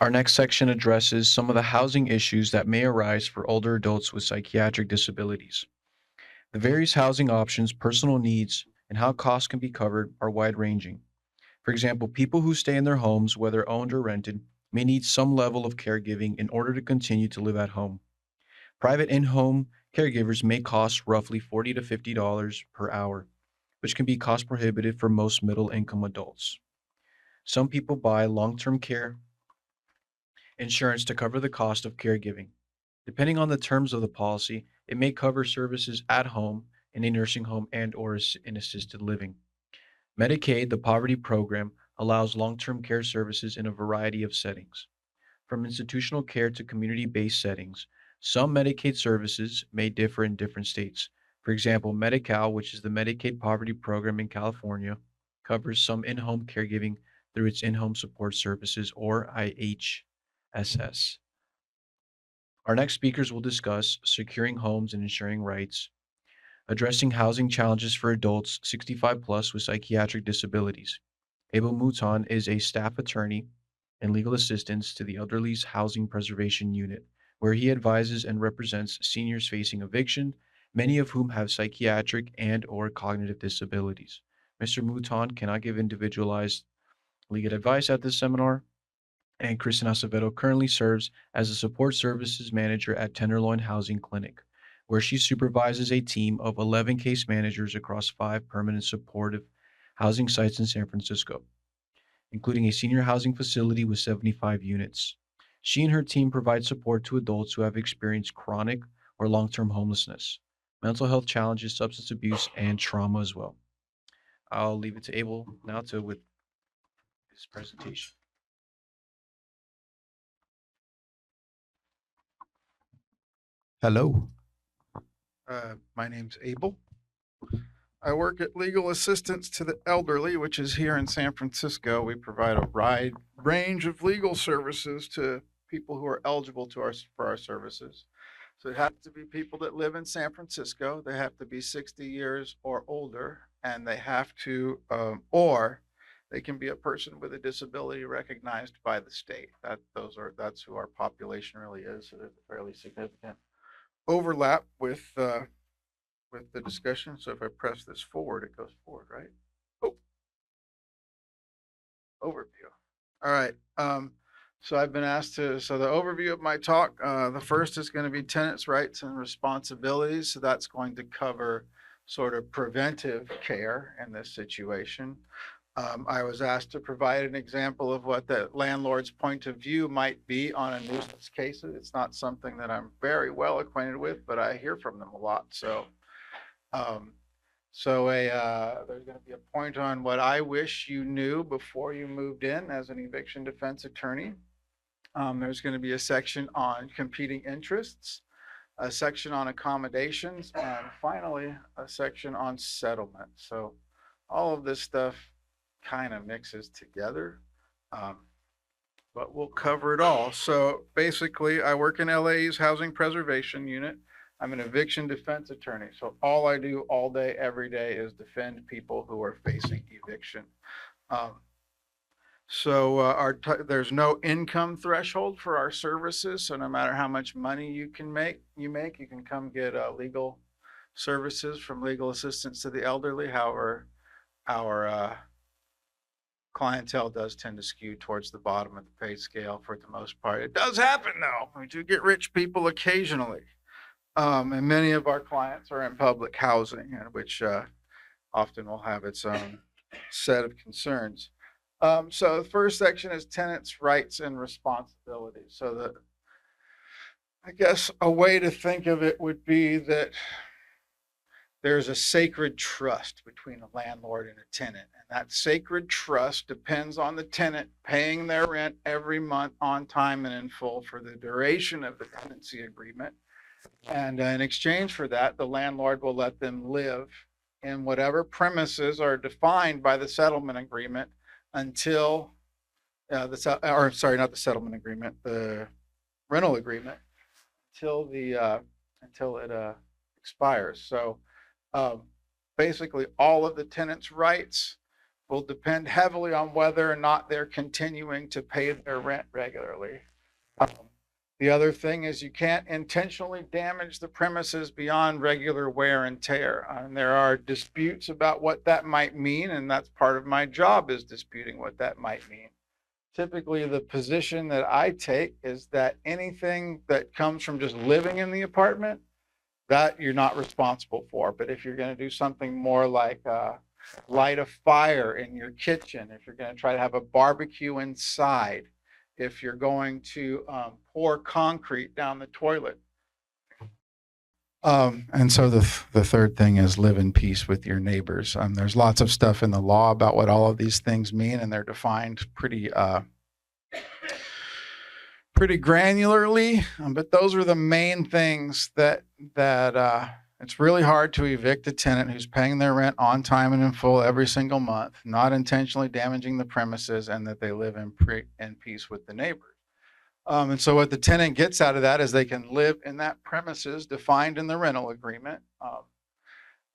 Our next section addresses some of the housing issues that may arise for older adults with psychiatric disabilities. The various housing options, personal needs, and how costs can be covered are wide ranging. For example, people who stay in their homes, whether owned or rented, may need some level of caregiving in order to continue to live at home. Private in home caregivers may cost roughly $40 to $50 per hour, which can be cost prohibitive for most middle income adults. Some people buy long term care insurance to cover the cost of caregiving. Depending on the terms of the policy, it may cover services at home, in a nursing home, and or in assisted living. Medicaid, the poverty program, allows long-term care services in a variety of settings, from institutional care to community-based settings. Some Medicaid services may differ in different states. For example, Medi-Cal, which is the Medicaid poverty program in California, covers some in-home caregiving through its in-home support services, or IHSS. Our next speakers will discuss securing homes and ensuring rights, addressing housing challenges for adults 65 plus with psychiatric disabilities. Abel Mouton is a staff attorney and legal assistant to the Elderly's Housing Preservation Unit, where he advises and represents seniors facing eviction, many of whom have psychiatric and or cognitive disabilities. Mr. Mouton cannot give individualized legal advice at this seminar, and Kristin Acevedo currently serves as a support services manager at Tenderloin Housing Clinic, where she supervises a team of 11 case managers across 5 permanent supportive housing sites in San Francisco, including a senior housing facility with 75 units. She and her team provide support to adults who have experienced chronic or long term homelessness, mental health challenges, substance abuse, and trauma as well. I'll leave it to Abel now to with his presentation. Hello, my name's Abel. I work at Legal Assistance to the Elderly, which is here in San Francisco. We provide a wide range of legal services to people who are eligible for our services. So it has to be people that live in San Francisco. They have to be 60 years or older, and they have to, or they can be a person with a disability recognized by the state. That's who our population really is. So there's a fairly significant overlap with the discussion. So if I press this forward, it goes forward, right? Oh, overview. All right. So I've been asked to. So the overview of my talk. The first is going to be tenants' rights and responsibilities. So that's going to cover sort of preventive care in this situation. I was asked to provide an example of what the landlord's point of view might be on a nuisance case. It's not something that I'm very well acquainted with, but I hear from them a lot. Um, there's going to be a point on what I wish you knew before you moved in as an eviction defense attorney. There's going to be a section on competing interests, a section on accommodations, and finally, a section on settlement. So all of this stuff kind of mixes together, um, but we'll cover it all. So basically, I work in LA's Housing Preservation Unit. I'm an eviction defense attorney. So all I do all day, every day is defend people who are facing eviction. Um, there's no income threshold for our services. So no matter how much money you can make, you can come get legal services from Legal Assistance to the Elderly. However, our clientele does tend to skew towards the bottom of the pay scale for the most part. It does happen though. We do get rich people occasionally. And many of our clients are in public housing, which often will have its own set of concerns. So the first section is tenants' rights and responsibilities. So I guess a way to think of it would be that there's a sacred trust between a landlord and a tenant. And that sacred trust depends on the tenant paying their rent every month on time and in full for the duration of the tenancy agreement. And in exchange for that, the landlord will let them live in whatever premises are defined by the settlement agreement until not the settlement agreement, the rental agreement, until it expires. So basically, all of the tenant's rights will depend heavily on whether or not they're continuing to pay their rent regularly. The other thing is you can't intentionally damage the premises beyond regular wear and tear. And there are disputes about what that might mean, and that's part of my job, is disputing what that might mean. Typically, the position that I take is that anything that comes from just living in the apartment, that you're not responsible for. But if you're going to do something more like light a fire in your kitchen, if you're going to try to have a barbecue inside, if you're going to pour concrete down the toilet. And so the third thing is live in peace with your neighbors. There's lots of stuff in the law about what all of these things mean, and they're defined pretty granularly. But those are the main things that it's really hard to evict a tenant who's paying their rent on time and in full every single month, not intentionally damaging the premises, and that they live in peace with the neighbors. And so what the tenant gets out of that is they can live in that premises defined in the rental agreement,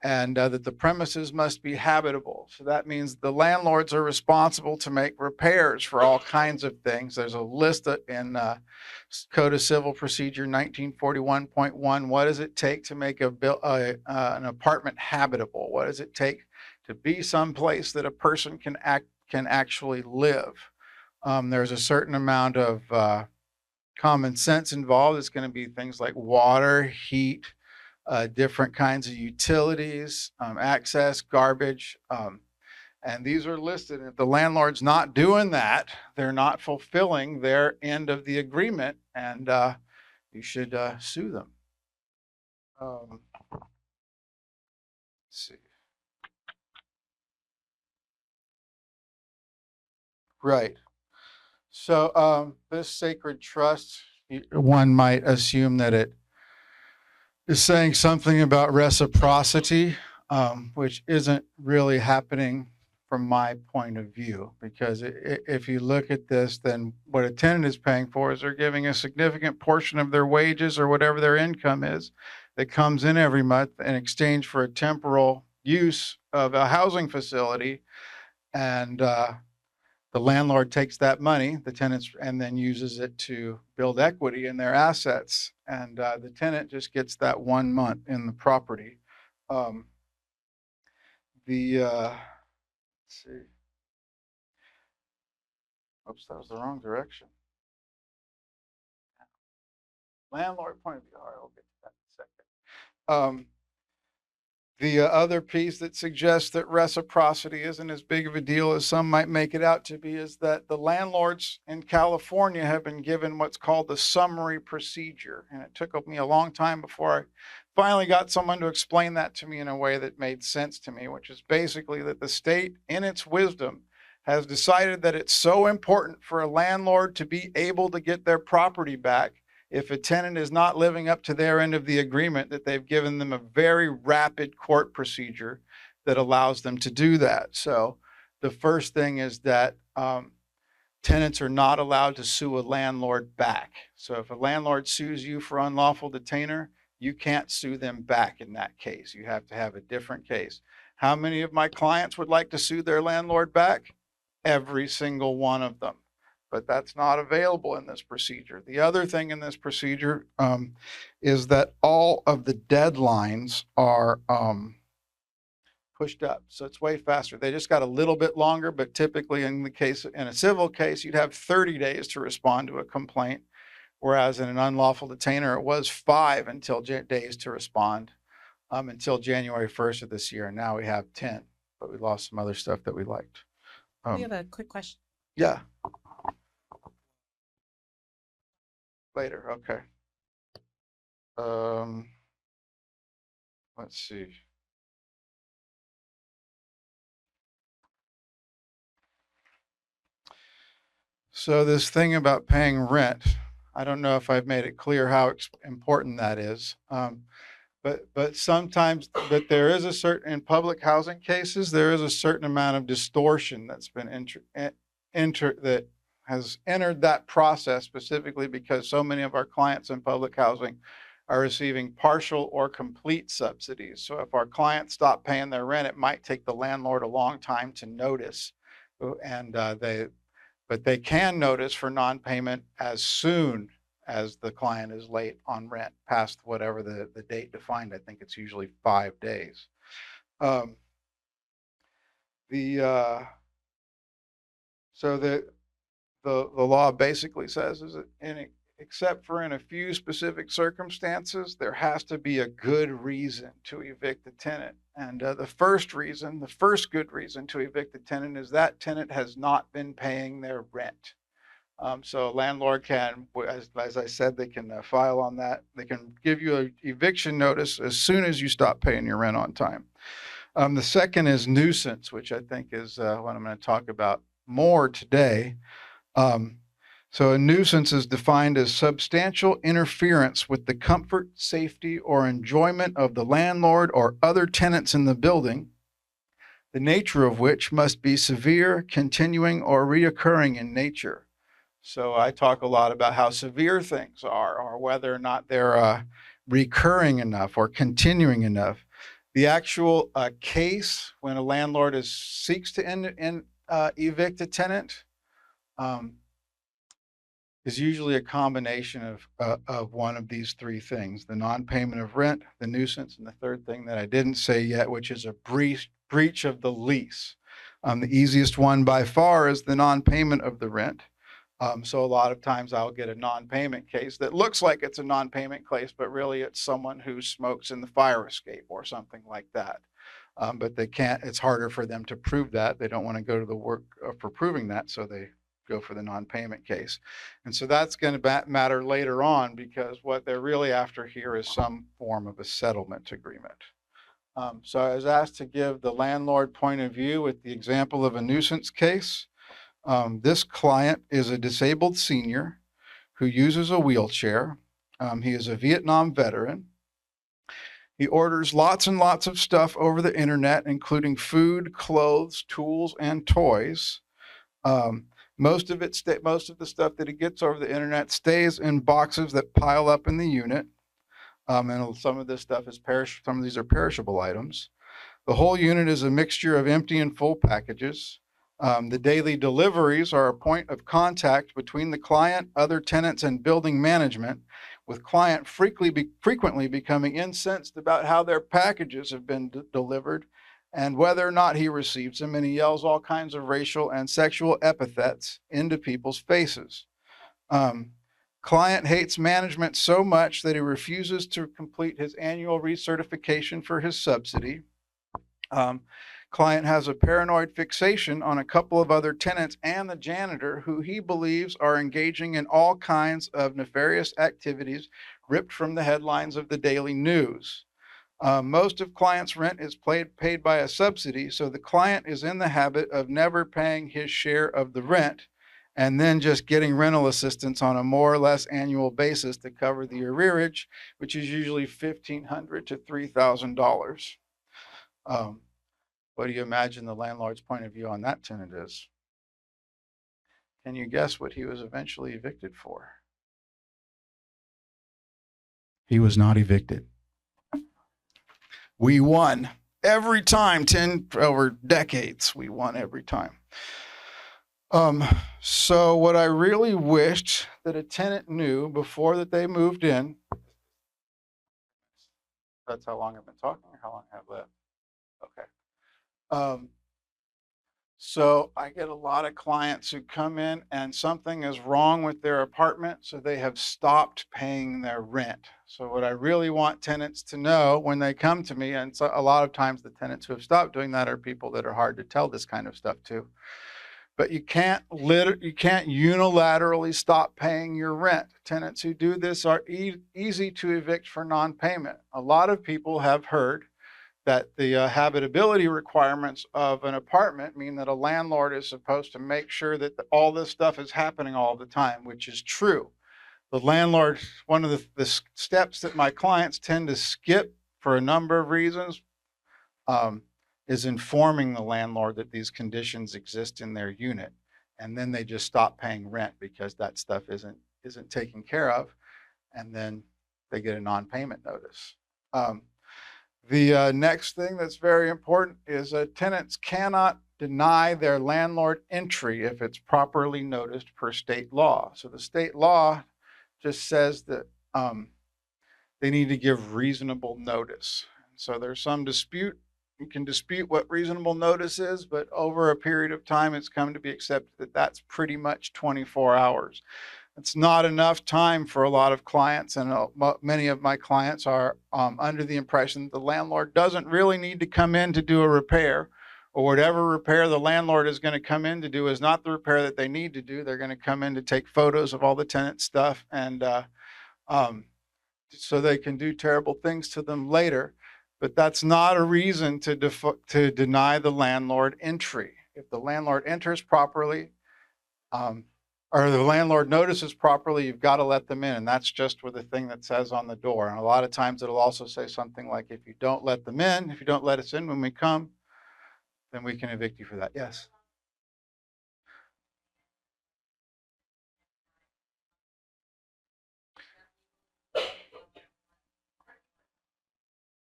and that the premises must be habitable. So that means the landlords are responsible to make repairs for all kinds of things. There's a list in Code of Civil Procedure 1941.1. What does it take to make an apartment habitable? What does it take to be someplace that a person can actually live? There's a certain amount of common sense involved. It's going to be things like water, heat, different kinds of utilities, access, garbage, and these are listed. If the landlord's not doing that, they're not fulfilling their end of the agreement, and you should sue them. Let's see. Right. So this sacred trust, one might assume that it is saying something about reciprocity, which isn't really happening from my point of view, because if you look at this, then what a tenant is paying for is they're giving a significant portion of their wages or whatever their income is that comes in every month in exchange for a temporal use of a housing facility. And the landlord takes that money, the tenants, and then uses it to build equity in their assets. And the tenant just gets that 1 month in the property. Let's see. Oops, that was the wrong direction. Landlord point of view. All right, we'll get to that in a second. The other piece that suggests that reciprocity isn't as big of a deal as some might make it out to be is that the landlords in California have been given what's called the summary procedure. And it took me a long time before I finally got someone to explain that to me in a way that made sense to me, which is basically that the state, in its wisdom, has decided that it's so important for a landlord to be able to get their property back if a tenant is not living up to their end of the agreement, that they've given them a very rapid court procedure that allows them to do that. So the first thing is that tenants are not allowed to sue a landlord back. So if a landlord sues you for unlawful detainer, you can't sue them back in that case. You have to have a different case. How many of my clients would like to sue their landlord back? Every single one of them. But that's not available in this procedure. The other thing in this procedure is that all of the deadlines are pushed up. So it's way faster. They just got a little bit longer, but typically in a civil case, you'd have 30 days to respond to a complaint. Whereas in an unlawful detainer, it was 5 days to respond until January 1st of this year. And now we have 10, but we lost some other stuff that we liked. We have a quick question. Yeah. Later, okay. Let's see. So this thing about paying rent, I don't know if I've made it clear how important that is. But sometimes, but there is a certain, in public housing cases, there is a certain amount of distortion that's been that has entered that process, specifically because so many of our clients in public housing are receiving partial or complete subsidies. So if our clients stop paying their rent, it might take the landlord a long time to notice. But they can notice for non-payment as soon as the client is late on rent, past whatever the date defined. I think it's usually 5 days. So the law basically says is that except for in a few specific circumstances, there has to be a good reason to evict the tenant. And the first good reason to evict the tenant is that tenant has not been paying their rent. So a landlord can, as I said, they can file on that. They can give you an eviction notice as soon as you stop paying your rent on time. The second is nuisance, which I think is what I'm going to talk about more today. So a nuisance is defined as substantial interference with the comfort, safety, or enjoyment of the landlord or other tenants in the building, the nature of which must be severe, continuing, or reoccurring in nature. So I talk a lot about how severe things are, or whether or not they're recurring enough or continuing enough. The actual case when a landlord seeks to evict a tenant is usually a combination of one of these three things: the non-payment of rent, the nuisance, and the third thing that I didn't say yet, which is a breach of the lease. The easiest one by far is the non-payment of the rent. So a lot of times I'll get a non-payment case that looks like it's a non-payment case, but really it's someone who smokes in the fire escape or something like that. But they can't, it's harder for them to prove that. They don't want to go to the work for proving that, so they go for the non-payment case. And so that's going to matter later on, because what they're really after here is some form of a settlement agreement. So I was asked to give the landlord point of view with the example of a nuisance case. This client is a disabled senior who uses a wheelchair. He is a Vietnam veteran. He orders lots and lots of stuff over the internet, including food, clothes, tools, and toys. Most of the stuff that he gets over the internet stays in boxes that pile up in the unit. And some of this stuff is some of these are perishable items. The whole unit is a mixture of empty and full packages. The daily deliveries are a point of contact between the client, other tenants, and building management, with client frequently becoming incensed about how their packages have been delivered and whether or not he receives them, and he yells all kinds of racial and sexual epithets into people's faces. Client hates management so much that he refuses to complete his annual recertification for his subsidy. Client has a paranoid fixation on a couple of other tenants and the janitor, who he believes are engaging in all kinds of nefarious activities ripped from the headlines of the daily news. Most of client's rent is paid by a subsidy, so the client is in the habit of never paying his share of the rent and then just getting rental assistance on a more or less annual basis to cover the arrearage, which is usually $1,500 to $3,000. What do you imagine the landlord's point of view on that tenant is? Can you guess what he was eventually evicted for? He was not evicted. We won every time, over decades, we won every time. So what I really wished that a tenant knew before that they moved in, that's how long I've been talking, or how long I have left? Okay. So I get a lot of clients who come in and something is wrong with their apartment, so they have stopped paying their rent. So what I really want tenants to know when they come to me, and so a lot of times the tenants who have stopped doing that are people that are hard to tell this kind of stuff to, but you can't unilaterally stop paying your rent. Tenants who do this are easy to evict for non-payment. A lot of people have heard that the habitability requirements of an apartment mean that a landlord is supposed to make sure that all this stuff is happening all the time, which is true. The landlord, one of the steps that my clients tend to skip for a number of reasons, is informing the landlord that these conditions exist in their unit. And then they just stop paying rent because that stuff isn't taken care of. And then they get a non-payment notice. The next thing that's very important is tenants cannot deny their landlord entry if it's properly noticed per state law. So the state law just says that they need to give reasonable notice. So there's some dispute. You can dispute what reasonable notice is, but over a period of time, it's come to be accepted that that's pretty much 24 hours. It's not enough time for a lot of clients, and many of my clients are under the impression that the landlord doesn't really need to come in to do a repair, or whatever repair the landlord is going to come in to do is not the repair that they need to do. They're going to come in to take photos of all the tenant stuff, and so they can do terrible things to them later. But that's not a reason to deny the landlord entry. If the landlord enters properly, or the landlord notices properly, you've got to let them in. And that's just with the thing that says on the door. And a lot of times it'll also say something like, if you don't let them in, if you don't let us in when we come, then we can evict you for that. Yes.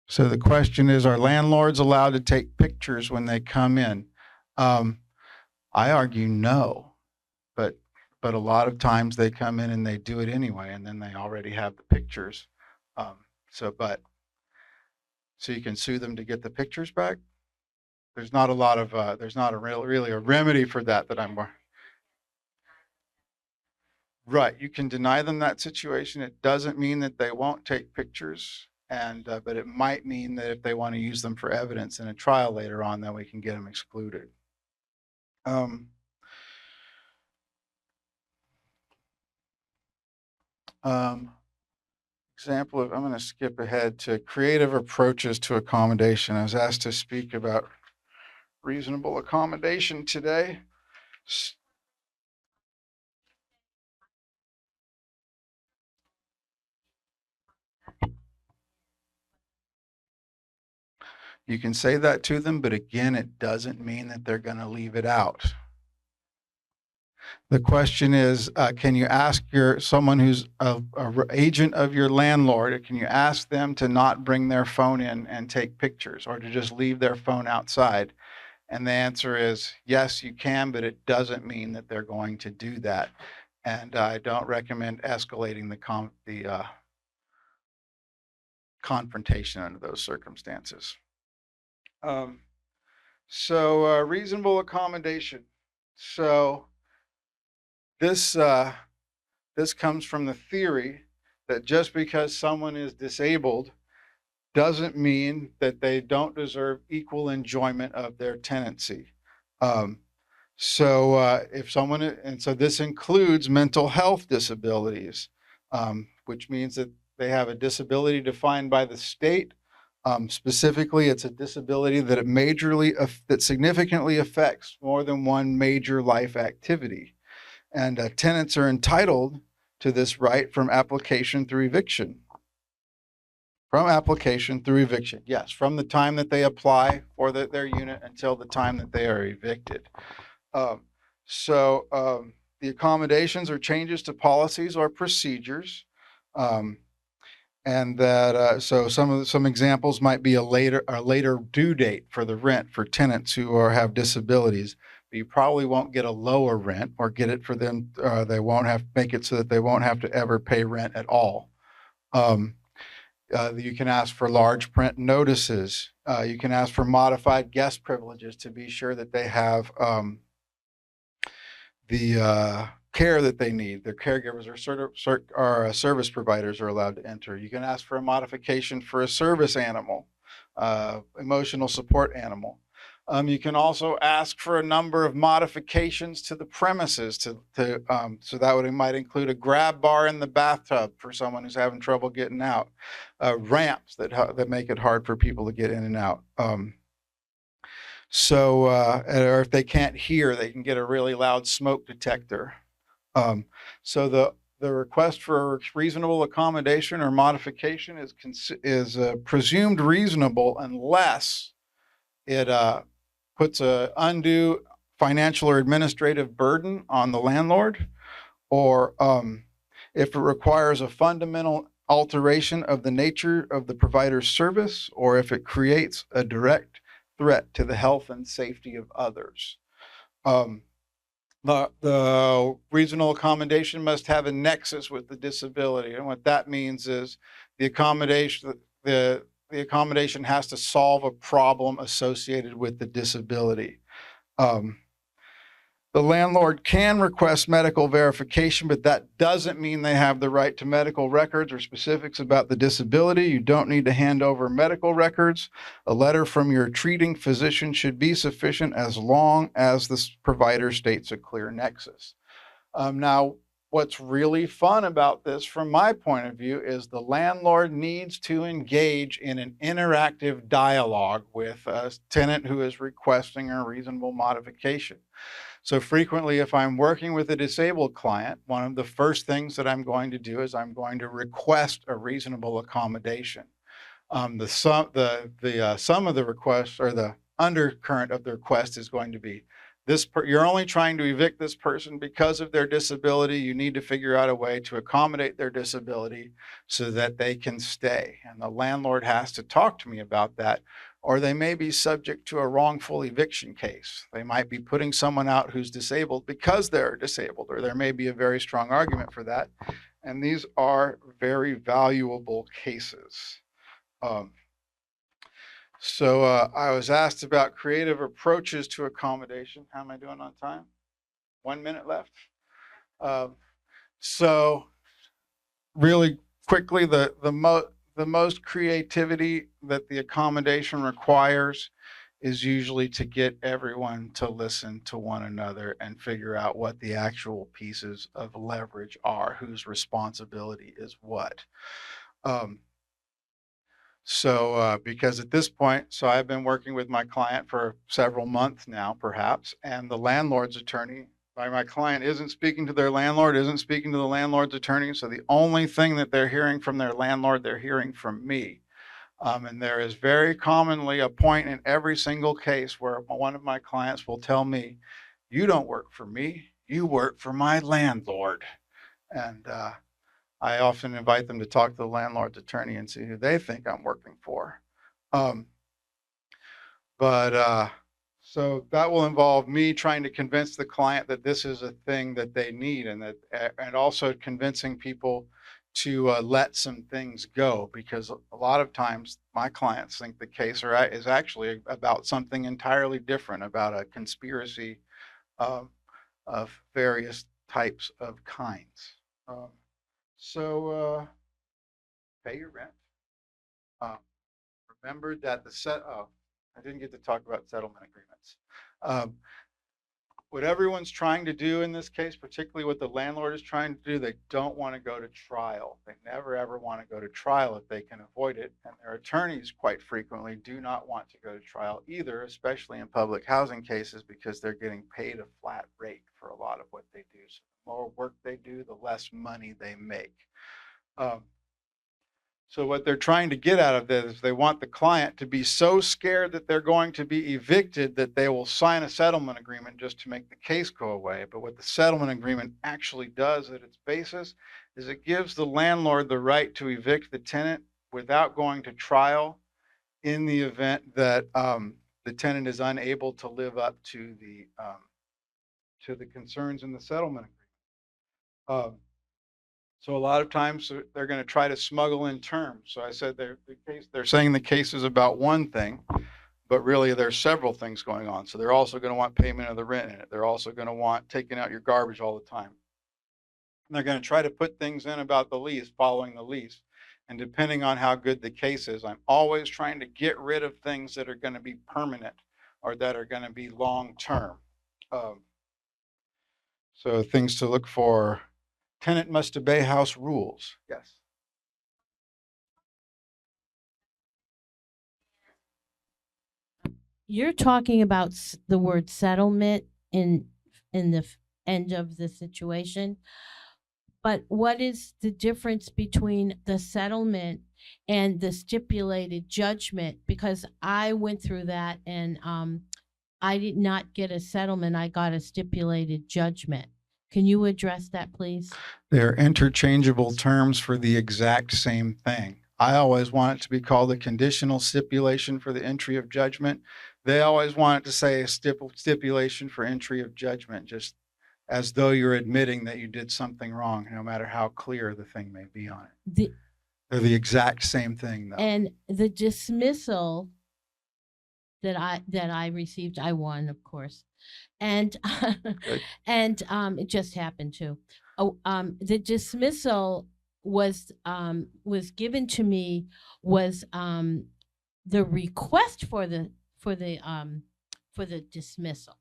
So the question is, are landlords allowed to take pictures when they come in? I argue no, but a lot of times they come in and they do it anyway, and then they already have the pictures. So you can sue them to get the pictures back. There's not a lot of there's not really a remedy for that I'm right. You can deny them that situation. It doesn't mean that they won't take pictures, and but it might mean that if they want to use them for evidence in a trial later on, then we can get them excluded. Example of, I'm going to skip ahead to creative approaches to accommodation. I was asked to speak about reasonable accommodation today. You can say that to them, but again, it doesn't mean that they're going to leave it out. The question is, can you ask someone who's a agent of your landlord, can you ask them to not bring their phone in and take pictures, or to just leave their phone outside? And the answer is yes, you can, but it doesn't mean that they're going to do that. And I don't recommend escalating the confrontation under those circumstances. Reasonable accommodation. So this comes from the theory that just because someone is disabled doesn't mean that they don't deserve equal enjoyment of their tenancy. So this includes mental health disabilities, which means that they have a disability defined by the state. Specifically, it's a disability that significantly affects more than one major life activity. And tenants are entitled to this right from application through eviction. Yes, from the time that they apply for their unit until the time that they are evicted. The accommodations or changes to policies or procedures. And that some examples might be a later due date for the rent for tenants who have disabilities. But you probably won't get a lower rent, or get it for them. They won't make it so that they won't have to ever pay rent at all. You can ask for large print notices. You can ask for modified guest privileges to be sure that they have the care that they need. Their caregivers or service providers are allowed to enter. You can ask for a modification for a service animal, emotional support animal. You can also ask for a number of modifications to the premises so that might include a grab bar in the bathtub for someone who's having trouble getting out, ramps that make it hard for people to get in and out. Or if they can't hear, they can get a really loud smoke detector. So the request for reasonable accommodation or modification is presumed reasonable unless it puts an undue financial or administrative burden on the landlord, or if it requires a fundamental alteration of the nature of the provider's service, or if it creates a direct threat to the health and safety of others. The regional accommodation must have a nexus with the disability. And what that means is the accommodation has to solve a problem associated with the disability. The landlord can request medical verification, but that doesn't mean they have the right to medical records or specifics about the disability. You don't need to hand over medical records. A letter from your treating physician should be sufficient as long as the provider states a clear nexus. Now, what's really fun about this from my point of view is the landlord needs to engage in an interactive dialogue with a tenant who is requesting a reasonable modification. So frequently, if I'm working with a disabled client, one of the first things that I'm going to do is I'm going to request a reasonable accommodation. The sum of the request, or the undercurrent of the request, is going to be you're only trying to evict this person because of their disability. You need to figure out a way to accommodate their disability so that they can stay. And the landlord has to talk to me about that, or they may be subject to a wrongful eviction case. They might be putting someone out who's disabled because they're disabled, or there may be a very strong argument for that. And these are very valuable cases. So I was asked about creative approaches to accommodation. How am I doing on time? 1 minute left. So really quickly, the most creativity that the accommodation requires is usually to get everyone to listen to one another and figure out what the actual pieces of leverage are, whose responsibility is what. Because at this point, so I've been working with my client for several months now, perhaps, and the landlord's attorney, my client isn't speaking to their landlord, isn't speaking to the landlord's attorney. So the only thing that they're hearing from their landlord, they're hearing from me. And there is very commonly a point in every single case where one of my clients will tell me, "You don't work for me, you work for my landlord." And I often invite them to talk to the landlord's attorney and see who they think I'm working for. So that will involve me trying to convince the client that this is a thing that they need, and also convincing people to let some things go, because a lot of times my clients think the case is actually about something entirely different, about a conspiracy of various types of kinds. So pay your rent. Remember that I didn't get to talk about settlement agreements. What everyone's trying to do in this case, particularly what the landlord is trying to do, they don't want to go to trial. They never ever want to go to trial if they can avoid it. And their attorneys quite frequently do not want to go to trial either, especially in public housing cases, because they're getting paid a flat rate for a lot of what they do. So the more work they do, the less money they make. So what they're trying to get out of this is they want the client to be so scared that they're going to be evicted that they will sign a settlement agreement just to make the case go away. But what the settlement agreement actually does at its basis is it gives the landlord the right to evict the tenant without going to trial in the event that the tenant is unable to live up to the concerns in the settlement agreement. So a lot of times they're going to try to smuggle in terms. So I said they're saying the case is about one thing, but really there's several things going on. So they're also going to want payment of the rent in it. They're also going to want taking out your garbage all the time. And they're going to try to put things in about the lease, following the lease. And depending on how good the case is, I'm always trying to get rid of things that are going to be permanent or that are going to be long-term. So things to look for: tenant must obey house rules. Yes. You're talking about the word settlement in the end of the situation. But what is the difference between the settlement and the stipulated judgment? Because I went through that and I did not get a settlement. I got a stipulated judgment. Can you address that, please? They're interchangeable terms for the exact same thing. I always want it to be called a conditional stipulation for the entry of judgment. They always want it to say a stipulation for entry of judgment, just as though you're admitting that you did something wrong, no matter how clear the thing may be on it. They're the exact same thing, though. And the dismissal that I received, I won, of course, and and it just happened too. The dismissal was given to me was the request for the dismissal,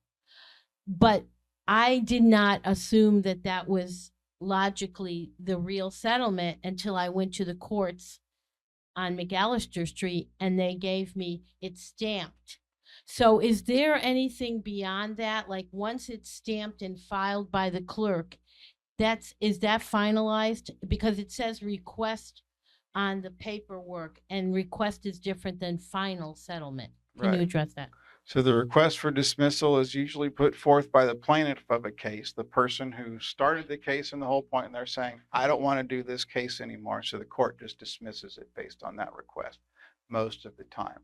but I did not assume that that was logically the real settlement until I went to the courts on McAllister Street and they gave me it stamped. So is there anything beyond that? Like once it's stamped and filed by the clerk, is that finalized? Because it says request on the paperwork, and request is different than final settlement. Can you address that? So the request for dismissal is usually put forth by the plaintiff of a case, the person who started the case and the whole point, and they're saying, I don't want to do this case anymore. So the court just dismisses it based on that request most of the time.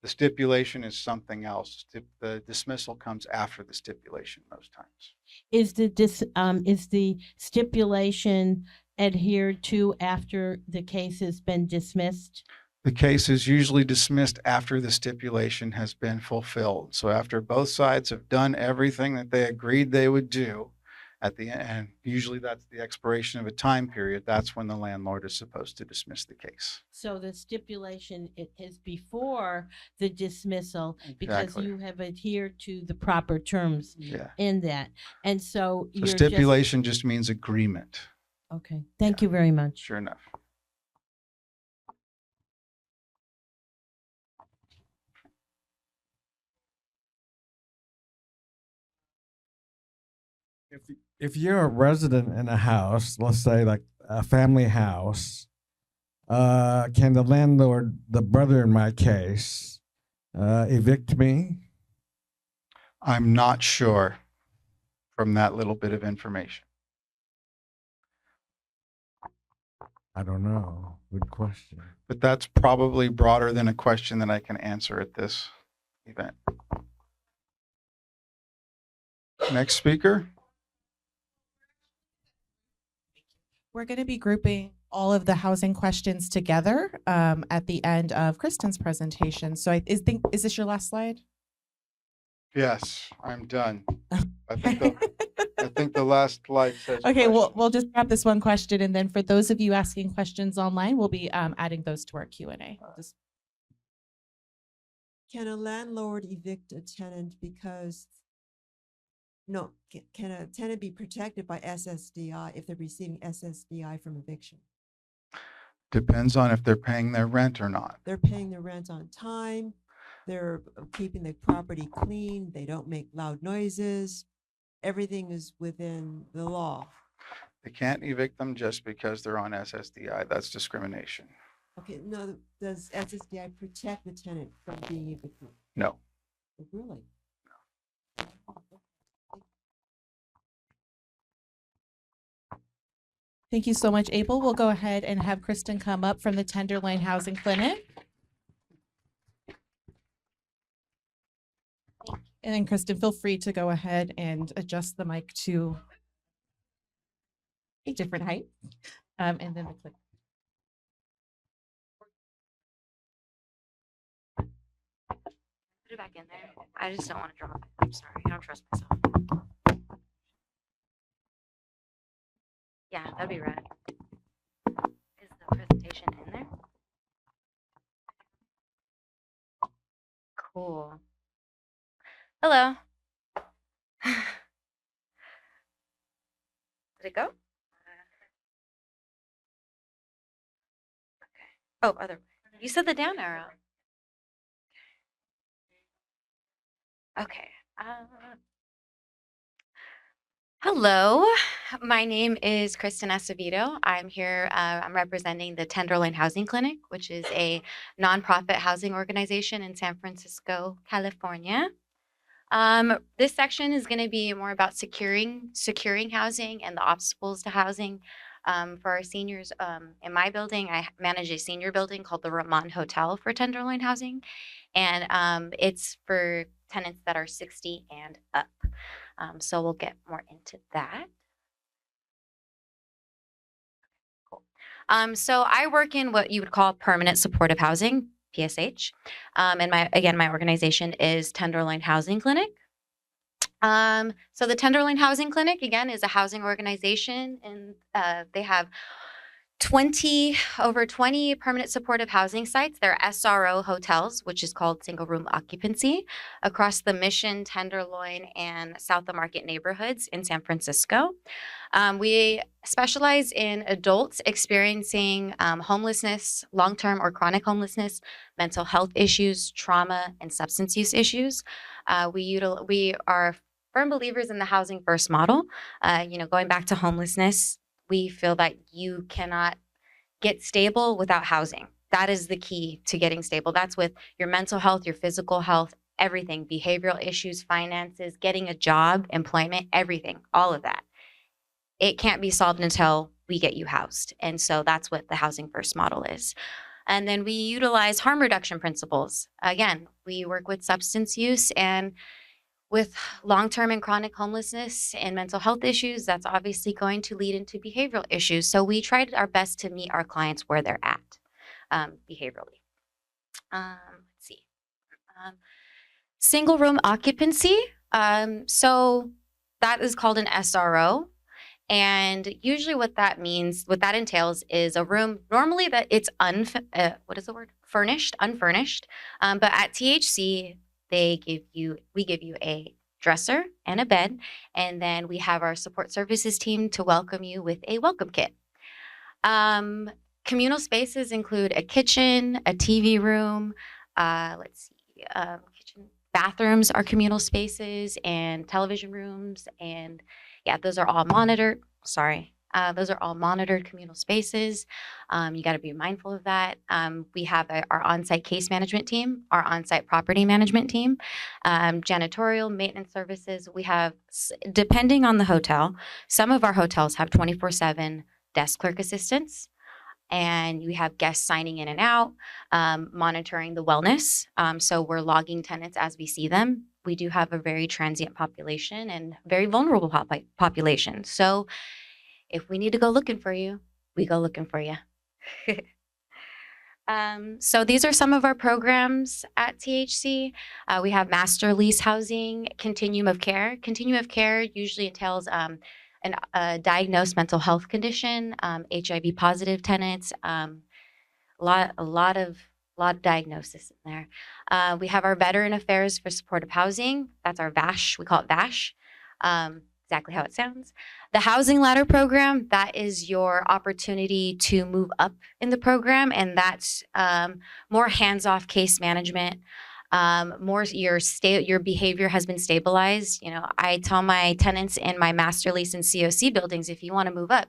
The stipulation is something else. The dismissal comes after the stipulation most times. Is the stipulation adhered to after the case has been dismissed? The case is usually dismissed after the stipulation has been fulfilled. So after both sides have done everything that they agreed they would do at the end, and usually that's the expiration of a time period, that's when the landlord is supposed to dismiss the case. So the stipulation is before the dismissal because you have adhered to the proper terms in that. And so stipulation just means agreement. Okay. Thank you very much. Sure enough. If you're a resident in a house, let's say like a family house, can the landlord, the brother in my case, evict me? I'm not sure from that little bit of information. I don't know. Good question. But that's probably broader than a question that I can answer at this event. Next speaker. We're going to be grouping all of the housing questions together at the end of Kristin's presentation. So is this your last slide? Yes, I'm done. I think the last slide says. Okay, we'll just grab this one question, and then for those of you asking questions online, we'll be adding those to our Q&A. Can a landlord evict a tenant because? No, can a tenant be protected by SSDI if they're receiving SSDI from eviction? Depends on if they're paying their rent or not. They're paying their rent on time. They're keeping the property clean. They don't make loud noises. Everything is within the law. They can't evict them just because they're on SSDI. That's discrimination. Okay, no, does SSDI protect the tenant from being evicted? No. Really? Thank you so much, Abel. We'll go ahead and have Kristin come up from the Tenderloin Housing Clinic. And then Kristin, feel free to go ahead and adjust the mic to a different height. And then the click. Put it back in there. I just don't want to drop it. I'm sorry. I don't trust myself. Yeah, that'd be rad. Is the presentation in there? Cool. Hello. Did it go? Okay. Oh, other way. You said the down arrow. Okay. Hello, my name is Kristin Acevedo. I'm here, I'm representing the Tenderloin Housing Clinic, which is a nonprofit housing organization in San Francisco, California. This section is going to be more about securing housing and the obstacles to housing. For our seniors, in my building, I manage a senior building called the Mouton Hotel for Tenderloin housing, and it's for tenants that are 60 and up. So we'll get more into that. Cool. So I work in what you would call permanent supportive housing, PSH, and my organization is Tenderloin Housing Clinic. So the Tenderloin Housing Clinic, again, is a housing organization, and they have over 20 permanent supportive housing sites. They're SRO hotels, which is called single room occupancy, across the Mission, Tenderloin, and South of Market neighborhoods in San Francisco. We specialize in adults experiencing homelessness, long-term or chronic homelessness, mental health issues, trauma, and substance use issues. We are firm believers in the housing first model. Going back to homelessness, we feel that you cannot get stable without housing. That is the key to getting stable. That's with your mental health, your physical health, everything, behavioral issues, finances, getting a job, employment, everything, all of that. It can't be solved until we get you housed. And so that's what the housing first model is. And then we utilize harm reduction principles. Again, we work with substance use and with long-term and chronic homelessness and mental health issues, that's obviously going to lead into behavioral issues. So we tried our best to meet our clients where they're at behaviorally. Let's see. Single room occupancy. So that is called an SRO. And usually what that entails is a room, normally that it's unfurnished. But at THC, we give you a dresser and a bed, and then we have our support services team to welcome you with a welcome kit. Communal spaces include a kitchen, a TV room, kitchen, bathrooms are communal spaces, and television rooms, and yeah, those are all monitored. Those are all monitored communal spaces. You got to be mindful of that. We have our on-site case management team, our on-site property management team, janitorial, maintenance services. We have, depending on the hotel, some of our hotels have 24/7 desk clerk assistants, and we have guests signing in and out, monitoring the wellness. So we're logging tenants as we see them. We do have a very transient population and very vulnerable population. So if we need to go looking for you, we go looking for you. So these are some of our programs at THC. We have master lease housing, continuum of care. Continuum of care usually entails a diagnosed mental health condition, HIV positive tenants, a lot of diagnosis in there. We have our veteran affairs for supportive housing. That's our VASH. We call it VASH. Exactly how it sounds. The housing ladder program, that is your opportunity to move up in the program, and that's more hands-off case management. More your behavior has been stabilized. I tell my tenants in my master lease and COC buildings, if you want to move up,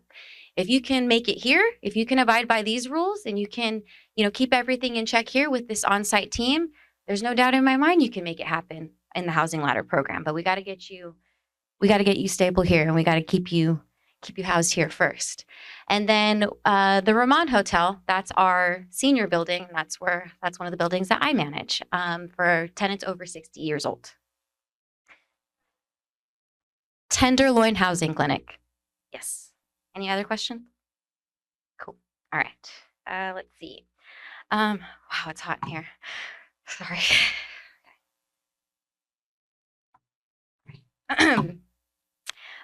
if you can make it here, if you can abide by these rules, and you can, keep everything in check here with this on-site team, there's no doubt in my mind you can make it happen in the housing ladder program. But we got to get you stable here, and we got to keep you housed here first. And then the Ramon Hotel, that's our senior building. That's one of the buildings that I manage for tenants over 60 years old. Tenderloin Housing Clinic. Yes. Any other questions? Cool. All right. Let's see. Wow, it's hot in here. Sorry.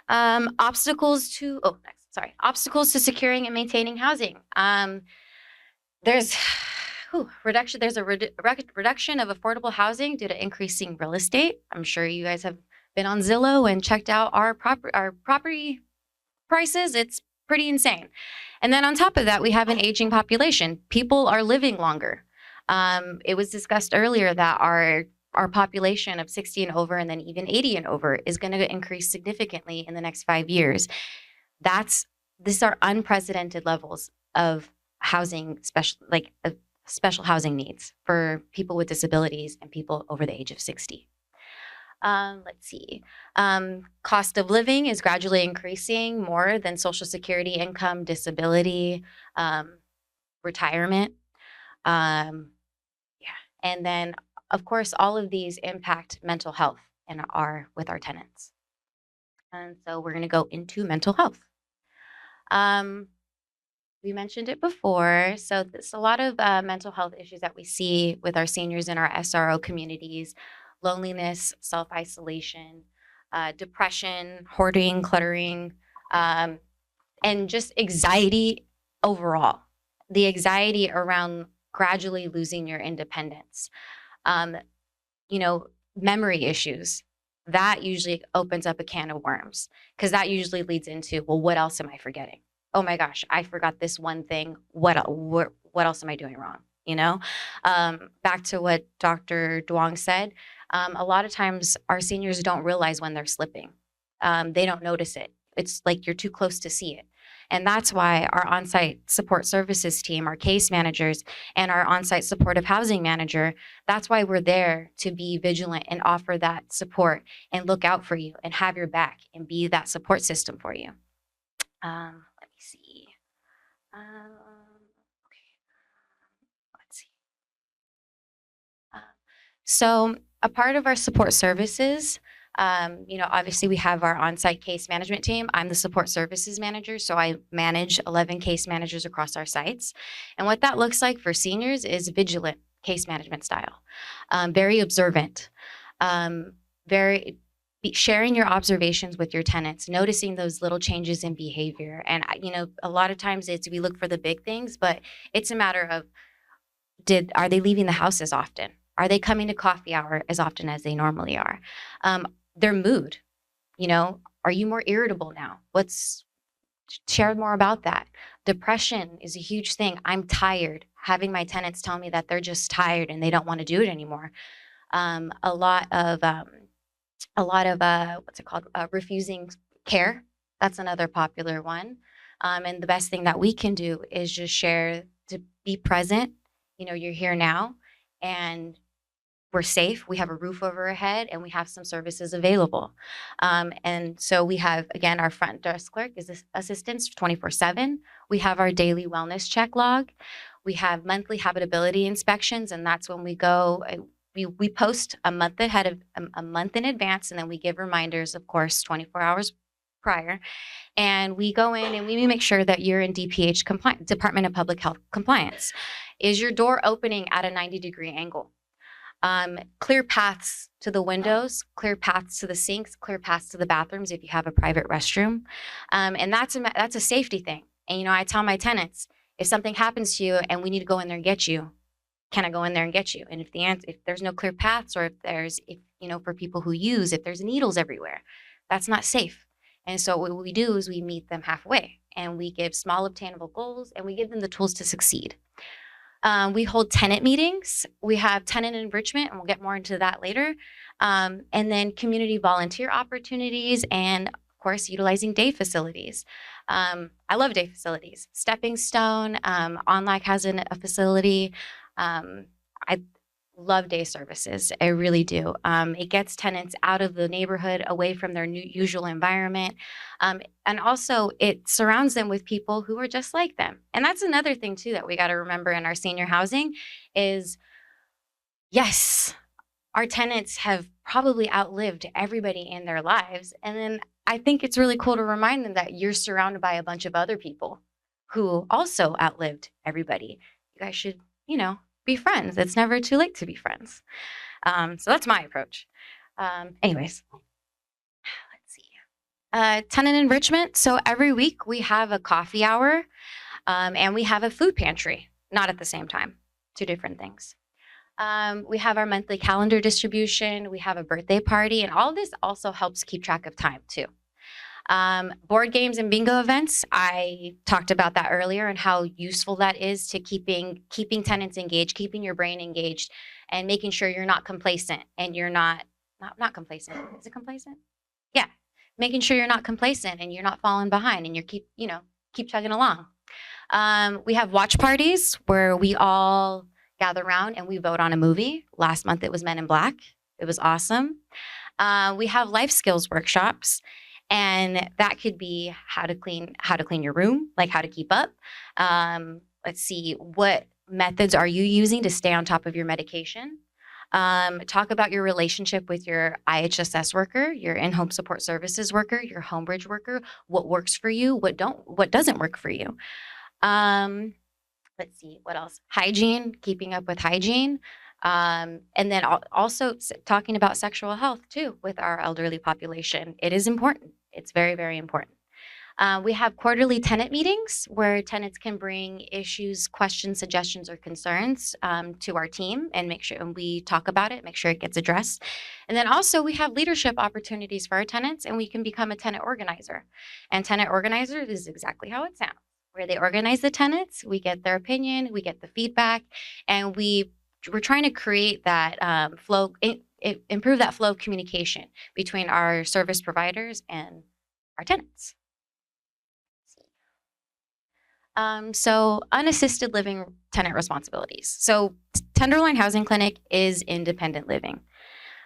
Obstacles to securing and maintaining housing. There's a reduction of affordable housing due to increasing real estate. I'm sure you guys have been on Zillow and checked out our property prices. It's pretty insane. And then on top of that, we have an aging population. People are living longer. It was discussed earlier that our population of 60 and over, and then even 80 and over, is going to increase significantly in the next 5 years. These are unprecedented levels of housing, special housing needs for people with disabilities and people over the age of 60. Let's see. Cost of living is gradually increasing more than Social Security income, disability, retirement. Yeah. And then, of course, all of these impact mental health and are with our tenants. And so we're going to go into mental health. We mentioned it before. So there's a lot of mental health issues that we see with our seniors in our SRO communities: loneliness, self-isolation, depression, hoarding, cluttering, and just anxiety overall. The anxiety around gradually losing your independence. Memory issues. That usually opens up a can of worms, because that usually leads into, well, what else am I forgetting? Oh my gosh, I forgot this one thing. What else am I doing wrong? Back to what Dr. Duong said, a lot of times our seniors don't realize when they're slipping. They don't notice it. It's like you're too close to see it. And that's why our on-site support services team, our case managers, and our on-site supportive housing manager, that's why we're there to be vigilant and offer that support and look out for you and have your back and be that support system for you. Let me see. Okay. Let's see. So a part of our support services, obviously we have our on-site case management team. I'm the support services manager, so I manage 11 case managers across our sites. And what that looks like for seniors is vigilant case management style, very observant, sharing your observations with your tenants, noticing those little changes in behavior. And, a lot of times we look for the big things, but it's a matter of, are they leaving the house as often? Are they coming to coffee hour as often as they normally are? Their mood, are you more irritable now? Share more about that. Depression is a huge thing. I'm tired. Having my tenants tell me that they're just tired and they don't want to do it anymore. A lot of what's it called? Refusing care. That's another popular one. And the best thing that we can do is just share, to be present. You're here now, and we're safe. We have a roof over our head, and we have some services available. And so we have, again, our front desk clerk is assistance 24/7. We have our daily wellness check log. We have monthly habitability inspections, and that's when we go. We post a month in advance, and then we give reminders, of course, 24 hours prior. And we go in and we make sure that you're in DPH compliance, Department of Public Health compliance. Is your door opening at a 90-degree angle? Clear paths to the windows, clear paths to the sinks, clear paths to the bathrooms if you have a private restroom. And that's a safety thing. And, I tell my tenants, if something happens to you and we need to go in there and get you, can I go in there and get you? And if there's no clear paths, or for people who use, if there's needles everywhere, that's not safe. And so what we do is we meet them halfway, and we give small obtainable goals, and we give them the tools to succeed. We hold tenant meetings. We have tenant enrichment, and we'll get more into that later. And then community volunteer opportunities, and of course, utilizing day facilities. I love day facilities. Stepping Stone, OnLike has a facility. I love day services. I really do. It gets tenants out of the neighborhood, away from their usual environment. And also it surrounds them with people who are just like them. And that's another thing too that we got to remember in our senior housing is, yes, our tenants have probably outlived everybody in their lives. And then I think it's really cool to remind them that you're surrounded by a bunch of other people who also outlived everybody. You guys should, be friends. It's never too late to be friends. So that's my approach. Anyways, let's see. Tenant enrichment. So every week we have a coffee hour, and we have a food pantry, not at the same time, two different things. We have our monthly calendar distribution. We have a birthday party, and all this also helps keep track of time too. Board games and bingo events. I talked about that earlier and how useful that is to keeping tenants engaged, keeping your brain engaged, and making sure you're not complacent and you're not complacent. Is it complacent? Yeah. Making sure you're not complacent and you're not falling behind and you keep chugging along. We have watch parties where we all gather around and we vote on a movie. Last month it was Men in Black. It was awesome. We have life skills workshops, and that could be how to clean your room, like how to keep up. Let's see, what methods are you using to stay on top of your medication? Talk about your relationship with your IHSS worker, your in-home support services worker, your homebridge worker. What works for you? What doesn't work for you? Let's see, what else? Hygiene, keeping up with hygiene. And then also talking about sexual health too with our elderly population. It is important. It's very, very important. We have quarterly tenant meetings where tenants can bring issues, questions, suggestions, or concerns to our team and make sure and we talk about it, make sure it gets addressed. And then also we have leadership opportunities for our tenants, and we can become a tenant organizer. And tenant organizer is exactly how it sounds, where they organize the tenants, we get their opinion, we get the feedback, and we're trying to create that flow, improve that flow of communication between our service providers and our tenants. So unassisted living tenant responsibilities. So Tenderloin Housing Clinic is independent living.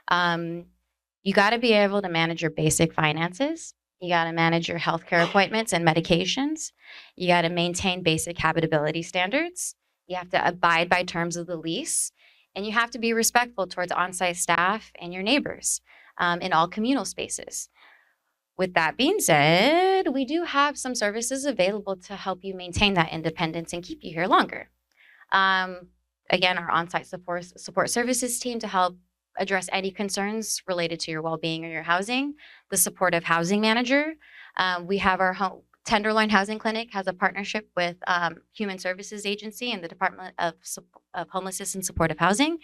You got to be able to manage your basic finances. You got to manage your healthcare appointments and medications. You got to maintain basic habitability standards. You have to abide by terms of the lease. And you have to be respectful towards on-site staff and your neighbors in all communal spaces. With that being said, we do have some services available to help you maintain that independence and keep you here longer. Again, our on-site support services team to help address any concerns related to your well-being or your housing. The supportive housing manager. We have our Tenderloin Housing Clinic has a partnership with Human Services Agency and the Department of Homelessness and Supportive Housing.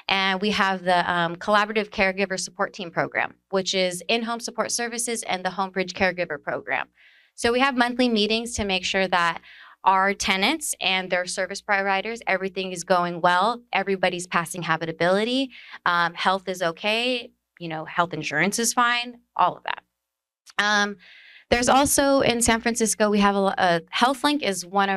And we have the Collaborative Caregiver Support Team Program, which is in-home support services and the Homebridge Caregiver Program. So we have monthly meetings to make sure that our tenants and their service providers, everything is going well, everybody's passing habitability, health is okay, health insurance is fine, all of that. There's also in San Francisco, we have a HealthLink is one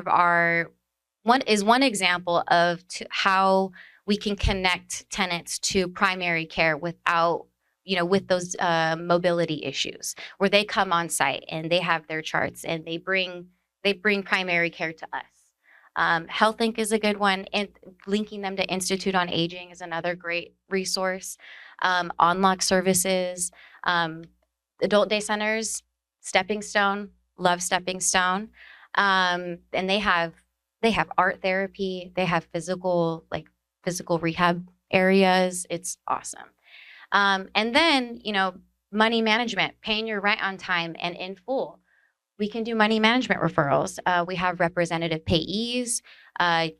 example of how we can connect tenants to primary care without, with those mobility issues, where they come on site and they have their charts and they bring primary care to us. HealthLink is a good one, and linking them to Institute on Aging is another great resource. Unlock services, adult day centers, Stepping Stone, love Stepping Stone, and they have art therapy, they have physical rehab areas. It's awesome. And then, money management, paying your rent on time and in full. We can do money management referrals. We have representative payees.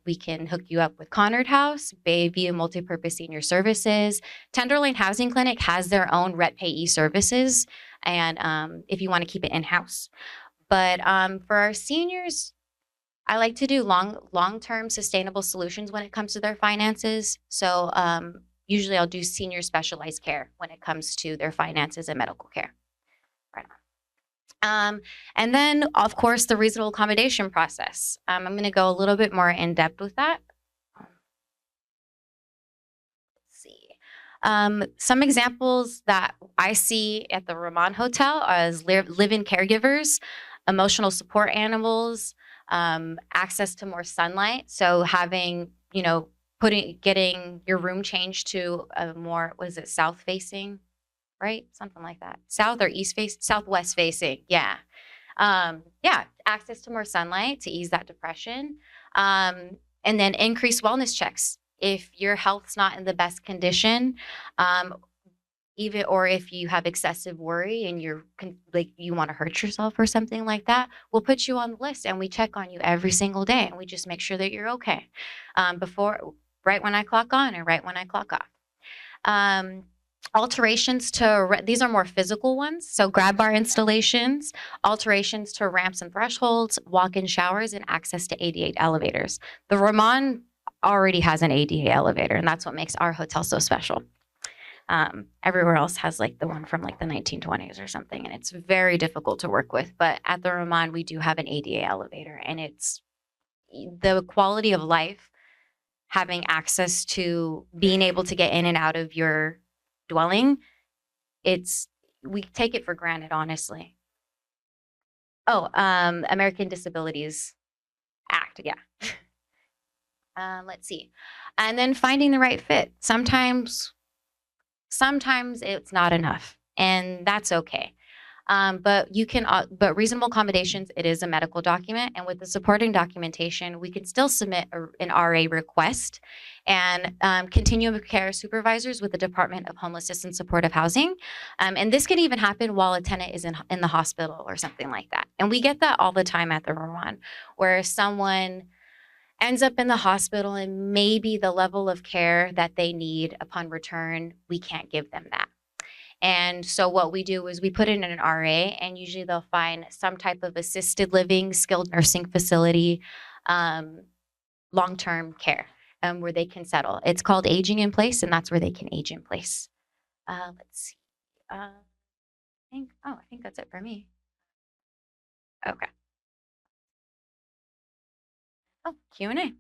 We can hook you up with Conard House, Bayview Multipurpose Senior Services. Tenderloin Housing Clinic has their own rep payee services, and if you want to keep it in-house. But for our seniors, I like to do long-term sustainable solutions when it comes to their finances. So usually I'll do senior specialized care when it comes to their finances and medical care. Right on. And then, of course, the reasonable accommodation process. I'm going to go a little bit more in depth with that. Let's see. Some examples that I see at the Ramon Hotel as live-in caregivers, emotional support animals, access to more sunlight. So having, getting your room changed to a more, south facing, right? Something like that. South or east face, southwest facing. Yeah. Access to more sunlight to ease that depression. And then increased wellness checks. If your health's not in the best condition, or if you have excessive worry and you want to hurt yourself or something like that, we'll put you on the list and we check on you every single day and we just make sure that you're okay right when I clock on and right when I clock off. Alterations to, these are more physical ones. So grab bar installations, alterations to ramps and thresholds, walk-in showers, and access to ADA elevators. The Ramon already has an ADA elevator, and that's what makes our hotel so special. Everywhere else has the one from the 1920s or something, and it's very difficult to work with. But at the Ramon, we do have an ADA elevator, and it's the quality of life, having access to being able to get in and out of your dwelling we take it for granted, honestly. Oh, American Disabilities Act, yeah. Let's see. And then finding the right fit. Sometimes it's not enough, and that's okay. But reasonable accommodations, it is a medical document, and with the supporting documentation, we can still submit an RA request and continuum of care supervisors with the Department of Homelessness and Supportive Housing. And this can even happen while a tenant is in the hospital or something like that. And we get that all the time at the Rowan, where someone ends up in the hospital and maybe the level of care that they need upon return, we can't give them that. And so what we do is we put it in an RA, and usually they'll find some type of assisted living, skilled nursing facility, long-term care where they can settle. It's called aging in place, and that's where they can age in place. Let's see. I think that's it for me. Okay. Oh, Q&A.